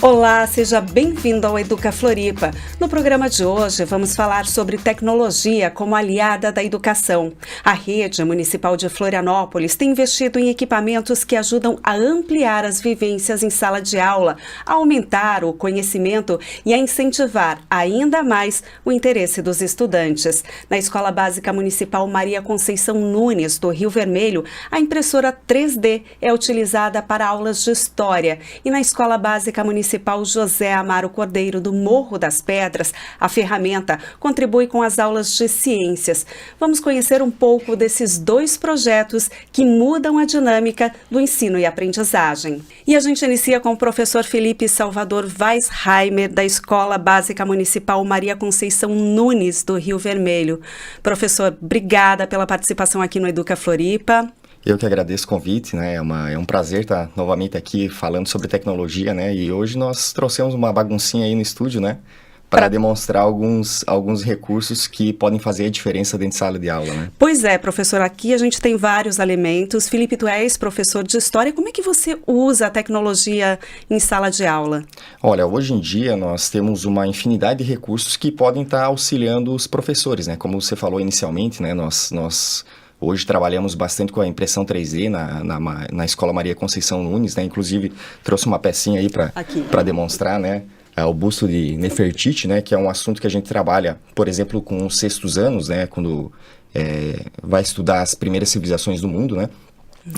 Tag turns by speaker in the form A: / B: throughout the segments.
A: Olá, seja bem-vindo ao Educa Floripa. No programa de hoje vamos falar sobre tecnologia como aliada da educação. A Rede Municipal de Florianópolis tem investido em equipamentos que ajudam a ampliar as vivências em sala de aula, a aumentar o conhecimento e a incentivar ainda mais o interesse dos estudantes. Na Escola Básica Municipal Maria Conceição Nunes, do Rio Vermelho, a impressora 3D é utilizada para aulas de história e na Escola Básica Municipal José Amaro Cordeiro, do Morro das Pedras, a ferramenta contribui com as aulas de ciências. Vamos conhecer um pouco desses dois projetos que mudam a dinâmica do ensino e aprendizagem. E a gente inicia com o professor Felipe Salvador Weisheimer, da Escola Básica Municipal Maria Conceição Nunes, do Rio Vermelho. Professor, obrigada pela participação aqui no Educa Floripa.
B: Eu que agradeço o convite, né? É um prazer estar novamente aqui falando sobre tecnologia, né? E hoje nós trouxemos uma baguncinha aí no estúdio, né? Para demonstrar alguns recursos que podem fazer a diferença dentro de sala de aula, né?
A: Pois é, professor, aqui a gente tem vários elementos. Felipe, tu és professor de história, como é que você usa a tecnologia em sala de aula?
B: Olha, hoje em dia nós temos uma infinidade de recursos que podem estar auxiliando os professores, né? Como você falou inicialmente, né? Nós hoje trabalhamos bastante com a impressão 3D na Escola Maria Conceição Nunes, né? Inclusive trouxe uma pecinha aí para demonstrar, né? O busto de Nefertiti, né? Que é um assunto que a gente trabalha, por exemplo, com os sextos anos, né? Quando vai estudar as primeiras civilizações do mundo, né?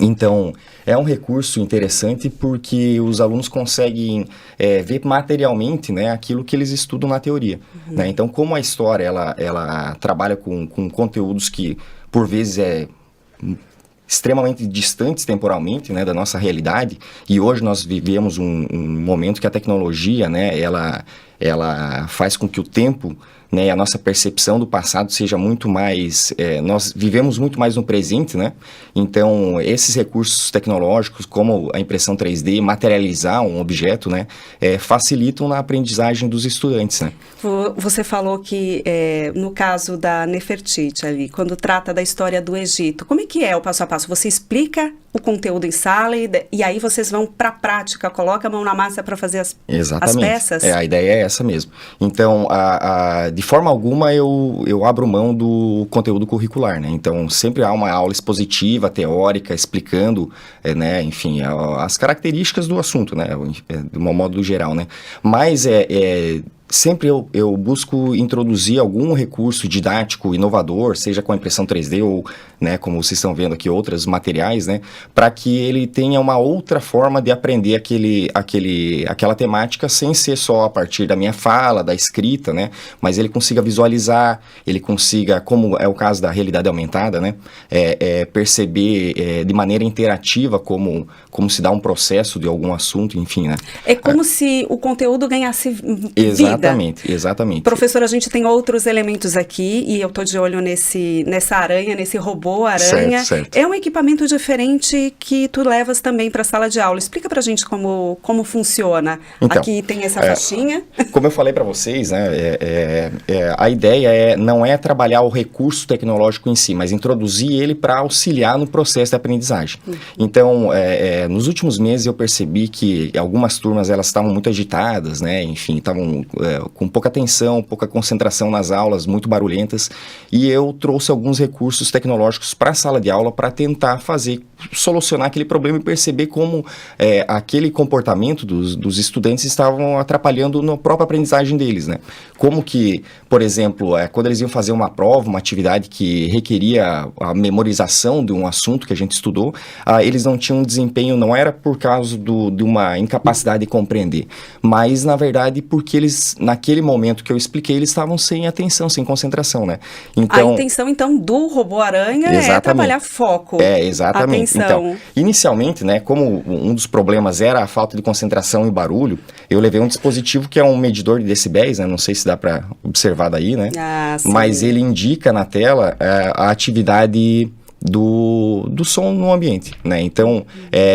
B: Então, é um recurso interessante porque os alunos conseguem ver materialmente, né, aquilo que eles estudam na teoria. Né? Então, como a história ela trabalha com conteúdos que, por vezes, extremamente distantes temporalmente, né, da nossa realidade, e hoje nós vivemos um momento que a tecnologia, né, ela faz com que o tempo, né, a nossa percepção do passado seja muito mais... nós vivemos muito mais no presente, né? Então, esses recursos tecnológicos, como a impressão 3D, materializar um objeto, né, facilitam na aprendizagem dos estudantes, né?
A: Você falou que, no caso da Nefertiti ali, quando trata da história do Egito, como é que é o passo a passo? Você explica o conteúdo em sala e aí vocês vão para a prática, coloca a mão na massa para fazer as peças?
B: A ideia é essa mesmo. Então, de forma alguma eu abro mão do conteúdo curricular, né? Então, sempre há uma aula expositiva, teórica, explicando, né, enfim, as características do assunto, né, de um modo geral, né? Mas sempre eu busco introduzir algum recurso didático inovador, seja com a impressão 3D ou, né, como vocês estão vendo aqui, outros materiais, né, para que ele tenha uma outra forma de aprender aquela temática sem ser só a partir da minha fala, da escrita, né, mas ele consiga visualizar, ele consiga, como é o caso da realidade aumentada, né, perceber de maneira interativa como se dá um processo de algum assunto, enfim, né.
A: É como se o conteúdo ganhasse vida.
B: Exatamente.
A: Professor, a gente tem outros elementos aqui e eu estou de olho nessa aranha, nesse robô aranha.
B: Certo.
A: É um equipamento diferente que tu levas também para a sala de aula. Explica para a gente como funciona. Então, aqui tem essa faixinha.
B: Como eu falei para vocês, né, a ideia não é trabalhar o recurso tecnológico em si, mas introduzir ele para auxiliar no processo de aprendizagem. Então, nos últimos meses eu percebi que algumas turmas elas estavam muito agitadas, né, enfim, estavam com pouca atenção, pouca concentração nas aulas, muito barulhentas, e eu trouxe alguns recursos tecnológicos para a sala de aula para tentar solucionar aquele problema e perceber como aquele comportamento dos estudantes estavam atrapalhando na própria aprendizagem deles, né? Como que, por exemplo, quando eles iam fazer uma prova, uma atividade que requeria a memorização de um assunto que a gente estudou, eles não tinham desempenho, não era por causa de uma incapacidade de compreender, mas, na verdade, porque eles, naquele momento que eu expliquei, eles estavam sem atenção, sem concentração, né?
A: Então, a intenção, então, do robô-aranha é trabalhar foco.
B: Exatamente.
A: Atenção.
B: Então, inicialmente, né, como um dos problemas era a falta de concentração e barulho, eu levei um dispositivo que é um medidor de decibéis, né? Não sei se dá para observar daí, né? Mas ele indica na tela a atividade do som no ambiente, né? Então,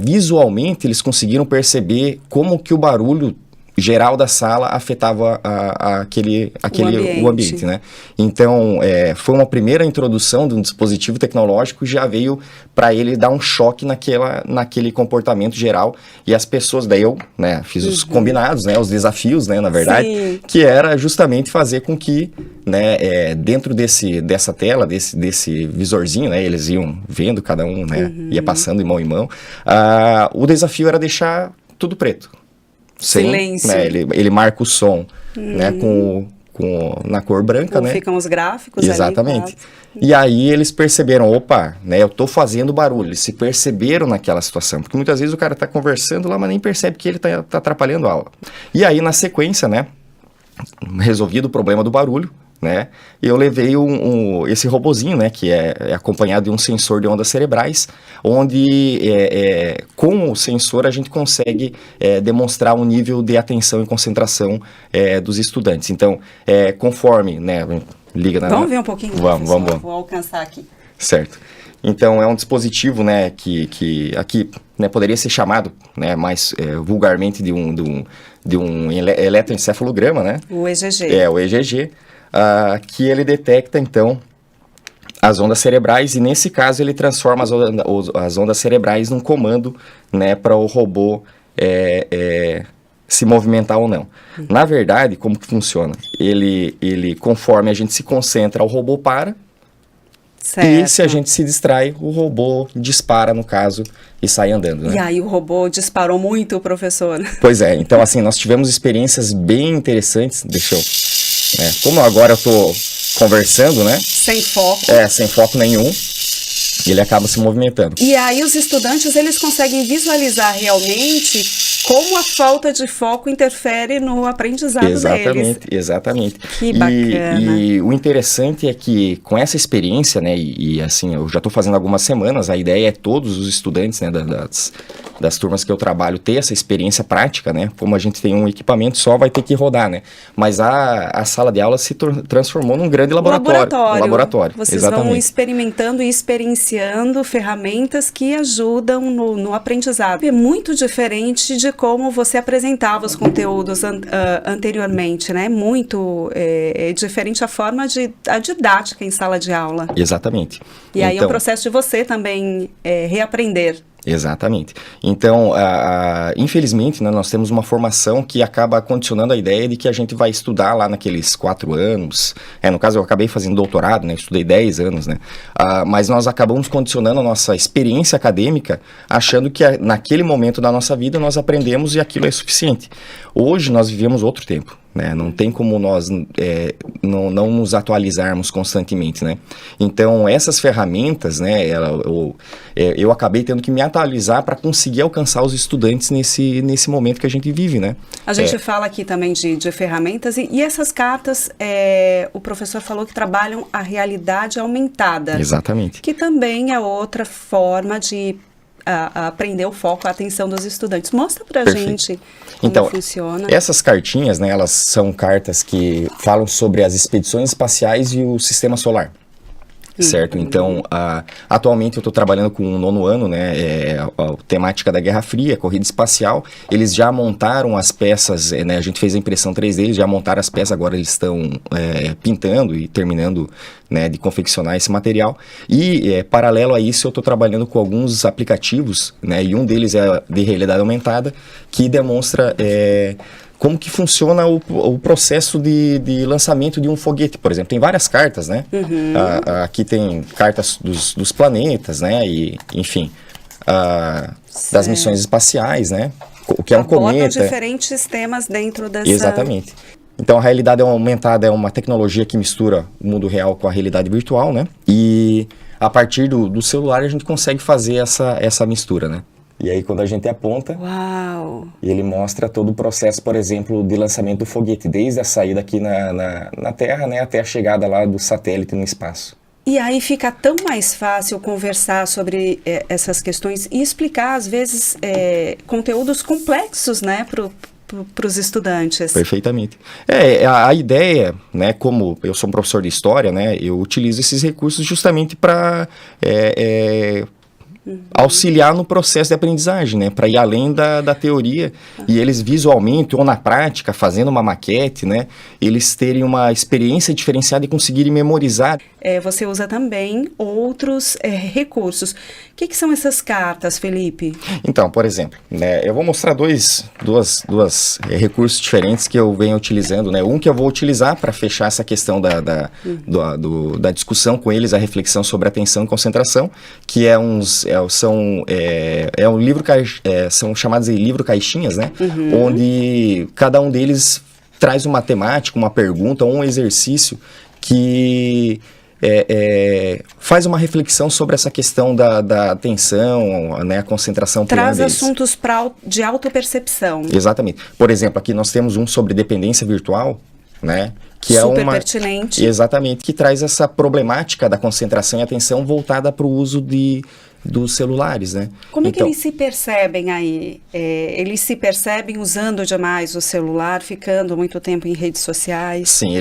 B: visualmente, eles conseguiram perceber como que o barulho geral da sala afetava o ambiente, né? Então, foi uma primeira introdução de um dispositivo tecnológico, já veio para ele dar um choque naquele comportamento geral, e as pessoas, daí eu, né, fiz os combinados, né, os desafios, né, na verdade,
A: Sim.
B: que era justamente fazer com que, né, dentro dessa tela, desse visorzinho, né, eles iam vendo cada um, né, ia passando de mão em mão, o desafio era deixar tudo preto.
A: Silêncio.
B: Né, ele marca o som, né, na cor branca,
A: Como
B: né?
A: ficam os gráficos.
B: Exatamente.
A: Ali,
B: E aí eles perceberam, opa, né, eu tô fazendo barulho. Eles se perceberam naquela situação. Porque muitas vezes o cara tá conversando lá, mas nem percebe que ele tá atrapalhando a aula. E aí, na sequência, né, resolvido o problema do barulho, né, eu levei esse robozinho, né, que é acompanhado de um sensor de ondas cerebrais, onde com o sensor a gente consegue demonstrar um nível de atenção e concentração dos estudantes. Então, conforme, né, liga na...
A: Vamos ver um pouquinho?
B: Vamos.
A: Vou alcançar aqui.
B: Certo. Então, é um dispositivo, né, que aqui, né, poderia ser chamado, né, mais vulgarmente de um eletroencefalograma, né?
A: O EGG.
B: O EGG. Que ele detecta, então, as ondas cerebrais, e nesse caso ele transforma as ondas cerebrais num comando, né, para o robô se movimentar ou não. Na verdade, como que funciona? Ele, conforme a gente se concentra, o robô para,
A: Certo.
B: E se a gente se distrai, o robô dispara, no caso, e sai andando, né?
A: E aí o robô disparou muito, professor.
B: Pois é, então assim, nós tivemos experiências bem interessantes, como agora eu tô conversando, né?
A: Sem foco.
B: Sem foco nenhum, ele acaba se movimentando.
A: E aí os estudantes, eles conseguem visualizar realmente como a falta de foco interfere no aprendizado deles.
B: Exatamente.
A: Que bacana.
B: E o interessante é que com essa experiência, né, e assim, eu já estou fazendo algumas semanas, a ideia é todos os estudantes, né, das turmas que eu trabalho ter essa experiência prática, né, como a gente tem um equipamento só, vai ter que rodar, né, mas a sala de aula se transformou num grande laboratório.
A: Vocês
B: Exatamente.
A: vão experimentando e experienciando ferramentas que ajudam no aprendizado. É muito diferente de como você apresentava os conteúdos anteriormente, né? Muito diferente a didática em sala de aula.
B: Exatamente.
A: E aí é o processo de você também reaprender.
B: Exatamente. Então, infelizmente, né, nós temos uma formação que acaba condicionando a ideia de que a gente vai estudar lá naqueles 4 anos. No caso, eu acabei fazendo doutorado, né, estudei 10 anos, né, mas nós acabamos condicionando a nossa experiência acadêmica, achando que naquele momento da nossa vida nós aprendemos e aquilo é suficiente. Hoje nós vivemos outro tempo. Né? Não tem como nós não nos atualizarmos constantemente, né? Então, essas ferramentas, né, eu acabei tendo que me atualizar para conseguir alcançar os estudantes nesse momento que a gente vive, né?
A: A gente fala aqui também de ferramentas, e essas cartas, o professor falou que trabalham a realidade aumentada.
B: Exatamente.
A: Que também é outra forma de aprender o foco, a atenção dos estudantes. Mostra pra gente como funciona.
B: Essas cartinhas, né, elas são cartas que falam sobre as expedições espaciais e o sistema solar. Certo? Então, atualmente eu estou trabalhando com o 9º ano, né, a temática da Guerra Fria, corrida espacial. Eles já montaram as peças, né, a gente fez a impressão 3D, eles já montaram as peças, agora eles estão pintando e terminando, né, de confeccionar esse material. E, paralelo a isso, eu estou trabalhando com alguns aplicativos, né, e um deles é de realidade aumentada, que demonstra... como que funciona o processo de lançamento de um foguete, por exemplo. Tem várias cartas, né? Aqui tem cartas dos planetas, né? E, enfim, das missões espaciais, né? O que é um cometa.
A: Diferentes temas dentro dessa...
B: Exatamente. Então, a realidade aumentada é uma tecnologia que mistura o mundo real com a realidade virtual, né? E a partir do celular a gente consegue fazer essa mistura, né? E aí, quando a gente aponta,
A: Uau.
B: Ele mostra todo o processo, por exemplo, de lançamento do foguete, desde a saída aqui na Terra, né, até a chegada lá do satélite no espaço.
A: E aí fica tão mais fácil conversar sobre essas questões e explicar, às vezes, conteúdos complexos, né, para os estudantes.
B: Perfeitamente. A ideia, né, como eu sou um professor de história, né, eu utilizo esses recursos justamente para... auxiliar no processo de aprendizagem, né? Para ir além da teoria e eles visualmente ou na prática, fazendo uma maquete, né? Eles terem uma experiência diferenciada e conseguirem memorizar.
A: Você usa também outros recursos. O que são essas cartas, Felipe?
B: Então, por exemplo, né, eu vou mostrar dois recursos diferentes que eu venho utilizando, né? Um que eu vou utilizar para fechar essa questão da discussão com eles, a reflexão sobre atenção e concentração, que um livro, são chamados de livro caixinhas, né? Onde cada um deles traz uma temática, uma pergunta ou um exercício que faz uma reflexão sobre essa questão da atenção, né, a concentração.
A: Traz assuntos de autopercepção.
B: Exatamente. Por exemplo, aqui nós temos um sobre dependência virtual, né? Que
A: super pertinente.
B: Exatamente, que traz essa problemática da concentração e atenção voltada para o uso dos celulares, né?
A: Como é que eles se percebem aí? Eles se percebem usando demais o celular, ficando muito tempo em redes sociais?
B: Sim,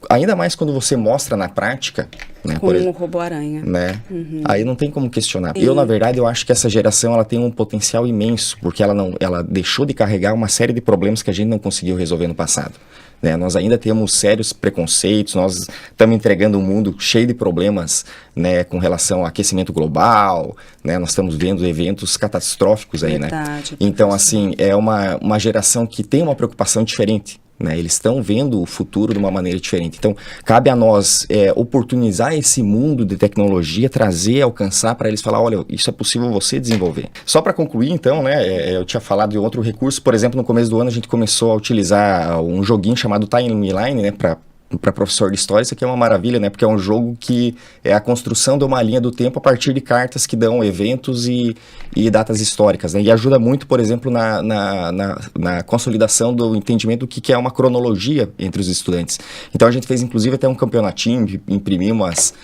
B: ainda mais quando você mostra na prática, né,
A: com o robô-aranha,
B: né? Aí não tem como questionar. Na verdade, eu acho que essa geração ela tem um potencial imenso, porque ela deixou de carregar uma série de problemas que a gente não conseguiu resolver no passado. Né, nós ainda temos sérios preconceitos, nós estamos entregando um mundo cheio de problemas, né, com relação ao aquecimento global, né, nós estamos vendo eventos catastróficos aí,
A: verdade,
B: né? Então, assim, é uma geração que tem uma preocupação diferente. Né, eles estão vendo o futuro de uma maneira diferente. Então, cabe a nós oportunizar esse mundo de tecnologia, trazer, alcançar para eles falar, olha, isso é possível você desenvolver. Só para concluir, então, né, eu tinha falado de outro recurso. Por exemplo, no começo do ano a gente começou a utilizar um joguinho chamado Timeline, né, para professor de história. Isso aqui é uma maravilha, né? Porque é um jogo que é a construção de uma linha do tempo a partir de cartas que dão eventos e datas históricas, né? E ajuda muito, por exemplo, na consolidação do entendimento do que é uma cronologia entre os estudantes. Então a gente fez, inclusive, até um campeonatinho, imprimimos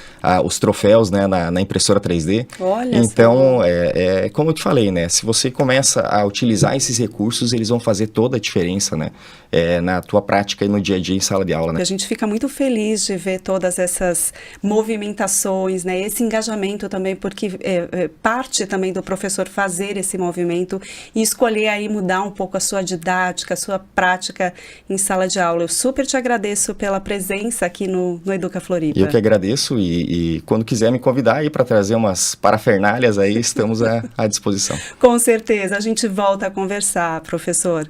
B: os troféus, né, na impressora 3D.
A: Olha
B: então, como eu te falei, né? Se você começa a utilizar esses recursos, eles vão fazer toda a diferença, né? Na tua prática e no dia a dia em sala de aula, né?
A: A gente fica muito feliz de ver todas essas movimentações, né? Esse engajamento também, porque parte também do professor fazer esse movimento e escolher aí mudar um pouco a sua didática, a sua prática em sala de aula. Eu super te agradeço pela presença aqui no Educa Floripa.
B: Eu que agradeço e quando quiser me convidar aí para trazer umas parafernálias aí, estamos à disposição.
A: Com certeza, a gente volta a conversar, professor.